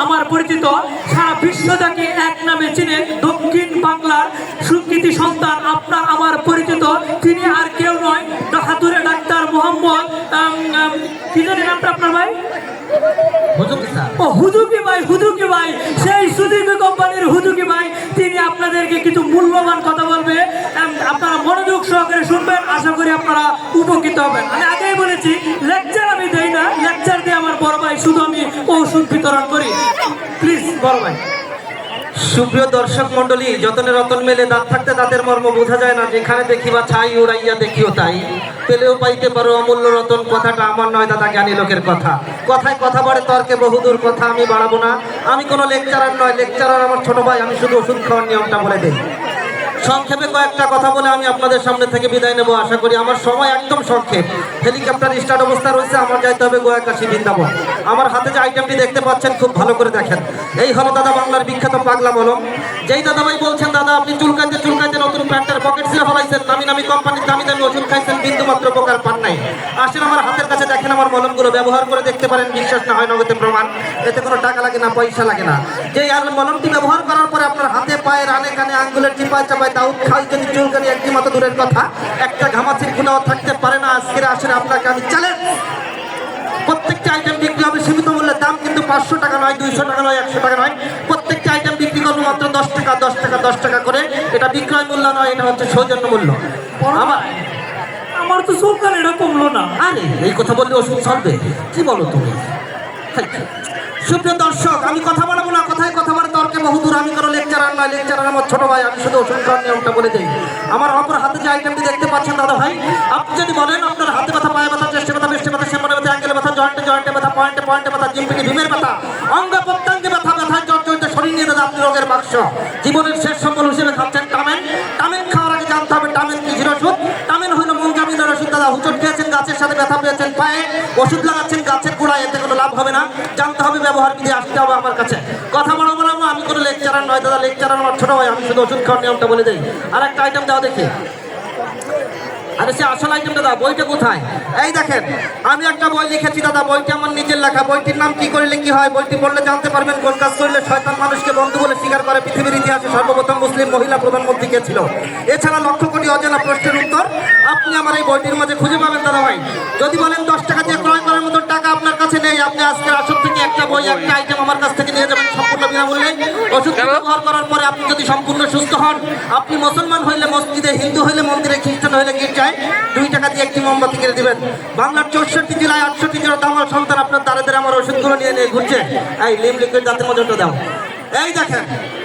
আমার পরিচিত, সারা বিশ্ব তাকে এক নামে চিনে, দক্ষিণ বাংলার সুকৃতি সন্তান, আপনার আমার পরিচিত, তিনি আর কেউ নয়, হাতুড়ে ডাক্তার মোহাম্মদ কি জানি নামটা আপনার ভাই? হুজুকি ভাই, সেই সুজুকি কোম্পানির হুজুকি ভাই। তিনি আপনাদেরকে কিছু মূল্যবান কথা বলবে, আপনারা মনোযোগ সহকারে শুনবেন, আশা করি আপনারা উপকৃত হবেন। আমি আগেই বলেছি, লেকচার আমি দেই না, লেকচার দিয়ে আমার বড় ভাই, শুধু আমি ওষুধ বিতরণ করি। প্লিজ বড় ভাই। সুপ্রিয় দর্শক মন্ডলী, যতনে রতন মেলে দাঁত থাকতে দাঁতের মর্ম বোঝা যায় না, যেখানে দেখিবা ছাই উড়াইয়া দেখিও তাই, পেলেও পাইতে পারো অমূল্য রতন, কথাটা আমার নয় দাদা, জ্ঞানী লোকের কথা। কথায় কথা বাড়ে তর্কে বহুদূর, কথা আমি বাড়াবো না। আমি কোনো লেকচারার নয়, লেকচারার আমার ছোট ভাই, আমি শুধু ওষুধ খাওয়ার নিয়মটা বলে দিই। সংক্ষেপে কয়েকটা কথা বলে আমি আপনাদের সামনে থেকে বিদায় নেব, আশা করি। আমার সময় একদম সংক্ষেপ। হেলিকপ্টার স্টার্ট অবস্থা রয়েছে, আমার যাইতে হবে গোয়া, কাশী, বৃন্দাবন। আমার হাতে যে আইটেমটি দেখতে পাচ্ছেন, খুব ভালো করে দেখেন। এই হলো দাদা বাংলার বিখ্যাত পাগলা মলম। যেই দাদা ভাই বলছেন, দাদা আপনি চুলকাইতে চুলকাইতে নতুন প্যান্টের পকেট ছিঁড়ে ফেলাইছেন, নামি নামি কোম্পানির দামি দামি ওষুধ খাইছেন, বিন্দু মাত্র উপকার পান নাই, আসেন আমার হাতের কাছে দেখেন আমার মলমগুলো, ব্যবহার করে দেখতে পারেন। বিশ্বাস না হয় নগদে প্রমাণ, এতে কোনো টাকা লাগে না, পয়সা লাগে না। যেই মলমটি ব্যবহার করার পরে আপনার হাতে পায়ে রানে কানে আঙ্গুলের চিপায় চাপায় দাউদ খাই যদি চুলকানি একটি মতো দূরের কথা, একটা ঘামাচির খুনাও থাকতে পারে না। আজকের আসলে আপনাকে আমি চ্যালেঞ্জ, প্রত্যেকটা আইটেম বিক্রি হবে সীমিত মূল্যের, দাম কিন্তু 500 টাকা নয়, 200 টাকা নয়, 100 টাকা নয়। প্রত্যেকটা আইটেম বিক্রি করবো মাত্র 10 টাকা 10 টাকা 10 টাকা করে। এটা বিক্রয় মূল্য নয়, এটা হচ্ছে সৌজন্য মূল্য। আমার তো চুলকানি এটা কমলো না। আরে এই কথা বললে ওষুধ চলবে? কি বলো তুমি? সুপ্রিয় দর্শক, আমি কথা বলবো না, কথায় কথা বলে তর্কে বহুদূর। আমি কোনো লেকচারার নয়, লেকচারার আমার ছোট ভাই, আমি শুধু ওষুধ খাওয়ার নিয়মটা বলে দিই। আমার অপর হাতে যে আইটেমটি দেখতে পাচ্ছেন দাদা ভাই, আপনি যদি বলেন আপনার হাতে ব্যথা, পায়ে ব্যথা, চেস্টে ব্যথা, বৃষ্টি ব্যথা, সেমনে ব্যথা, অ্যাঙ্গেলে ব্যথা, জয়েন্টে জয়েন্টে ব্যথা, পয়েন্টে পয়েন্টে ব্যথা, জিম্পিটি ভীমের ব্যথা, অঙ্গ প্রত্যঙ্গে ব্যথা, ব্যথায় জর্জরিত শরীর নিয়ে দাদা আপনি রোগের বাক্স জীবনের শেষ সম্বল হিসেবে খাচ্ছেন টামেন। টামেন খাওয়ার আগে জানতে হবে টামেন কি ওষুধ। টামেন হইল মঙ্গামিনের ওষুধ দাদা। হুচট খেয়েছেন, গাছের সাথে ব্যথা পেয়েছেন পায়ে, ওষুধ লাগাচ্ছেন গাছের গোড়ায়, এতে কোনো লাভ হবে না। জানতে হবে ব্যবহার বিধি, আসতে হবে আমার কাছে। কথা বলা বলবো, আমি কোনো লেকচারার নয় দাদা, লেকচারার আমার ছোট ভাই, আমি শুধু ওষুধ খাওয়ার নিয়মটা বলে দিই। আর একটা আইটেম দাও দেখি। আরে সে আসল আইটেমটা দাদা, বইটা কোথায়? এই দেখেন, আমি একটা বই লিখেছি দাদা, বইটি আমার নিজের লেখা। বইটির নাম কি করলে কি হয়, বইটি পড়লে জানতে পারবেন কোন কাজ করলে শয়তান মানুষকে বন্ধু বলে স্বীকার করে। পৃথিবীর ইতিহাসে সর্বপ্রথম মুসলিম মহিলা প্রধানমন্ত্রী কে ছিল? এছাড়া লক্ষ কোটি অজানা প্রশ্নের উত্তর আপনি আমার এই বইটির মাঝে খুঁজে পাবেন দাদা ভাই। যদি বলেন 10 টাকা দিয়ে ক্রয় করার মতো টাকা আপনার কাছে নেই, আপনি আজকের আসর থেকে একটা বই, একটা আইটেম আমার কাছ থেকে নিয়ে যাবেন সম্পূর্ণ বিনামূল্যে। ওষুধ ব্যবহার করার পরে আপনি যদি সম্পূর্ণ সুস্থ হন, আপনি মুসলমান হইলে মসজিদে, হিন্দু হইলে মন্দিরে, খ্রিস্টান হইলে গির্জায় 2 টাকা দিয়ে একটি মোমবাতি কিনে দিবেন। বাংলার 64 জেলায় 68 জন দামাল সন্তান আপনার দাঁড়াতে আমার ওষুধগুলো নিয়ে নিয়ে ঘুরছে। এই লিম লিকুইড দাঁতের মজুরটা দাও। এই দেখেন,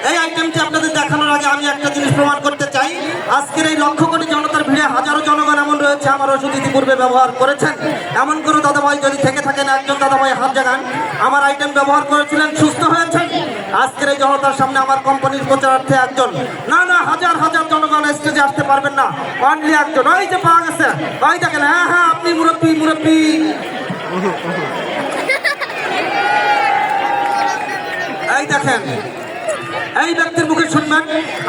এই আইটেমটি আপনাদের দেখানোর আগে আমি একটা জিনিস প্রমাণ করতে চাই। আজকের এই লক্ষ কোটি জনতার ভিড়ে হাজারো জনগণ এমন রয়েছে আমার ওষুধ ইতিপূর্বে ব্যবহার করেছেন। এমন কোনো দাদাভাই যদি থেকে থাকেন, একজন দাদাভাই হাত জাগান, আমার আইটেম ব্যবহার করেছিলেন, সুস্থ হয়েছেন। আজকের এই জনতার সামনে আমার কোম্পানির প্রচারার্থে একজন, না না হাজার হাজার জনগণ স্টেজে আসতে পারবেন না, অনলি একজন। ওই যে পাওয়া গেছে, ওই দেখেন, হ্যাঁ হ্যাঁ আপনি মুরব্বী মুরব্বী। এই দেখেন, এই ব্যক্তির মুখে শুনবেন,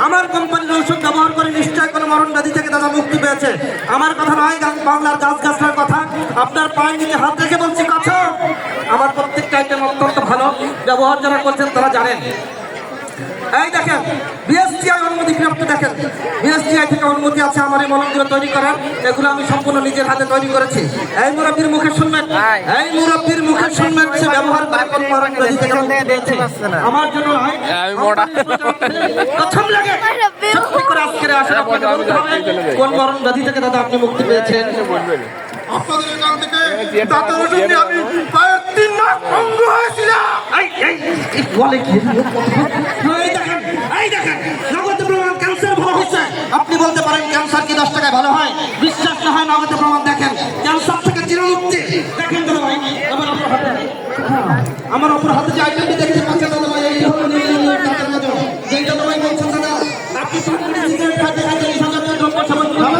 আমার কোম্পানির ঔষধ ব্যবহার করে নিশ্চয় কোনো মরণ ব্যাধি থেকে দাদা মুক্তি পেয়েছে। আমার কথা নয়, বাংলার গাছ গাছলার কথা। আপনার পায়ের নিচে হাত রেখে বলছি কথা। আমার প্রত্যেকটা আইটেম অত্যন্ত ভালো, ব্যবহার যারা করছেন তারা জানেন। এই দেখেন, বিএসটিআই অনুমতি প্রাপ্ত, দেখেন বিএসটিআই থেকে অনুমতি আছে আমার এই মলমগুলো তৈরি করার। এগুলো আমি সম্পূর্ণ নিজের হাতে তৈরি করেছি। এই মুরব্বীর মুখে শুনবেন, এই মুরব্বীর মুখে শুনবেন, সে ব্যবহার করে কোন মরণ ব্যাধি থেকে মুক্তি পেয়েছে। আমার জন্য নয়, প্রথম লাগে সত্যি করে আজকের আসলে আপনাকে বলতে হবে কোন মরণ ব্যাধি থেকে দাদা আপনি মুক্তি পেয়েছেন। আপনাদের এখান থেকে দাঁতের ওষুধ নিয়ে আমি প্রায় 3 মাস অঙ্গ হয়েছিলাম। বলে কি? এই দেখেন, নগদে প্রমাণ ক্যান্সার ভালো হচ্ছে। আপনি বলতে পারেন ক্যান্সার কি 10 টাকায় ভালো হয়? বিশ্বাস না হয় নগদে প্রমাণ দেখেন, ক্যান্সার থেকে চিরমুক্তি। দেখেন দাদা ভাই, আমার অপর হাতে যে আইটেমটি দেখতে পাচ্ছেন দাদা ভাই, এই হলো দাঁতের মজা। যেই দাদা ভাই বলছেন দাদা আপনি পাঁচটি সিগারেট খাইতে খাইতে এই সঙ্গে দ্রব্য সেবন করেন,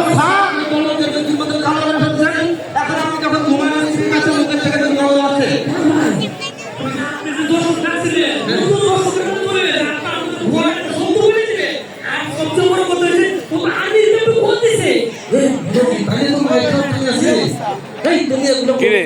এখন আপনি যখন ঘুমানো মুখের থেকে আছে কিরে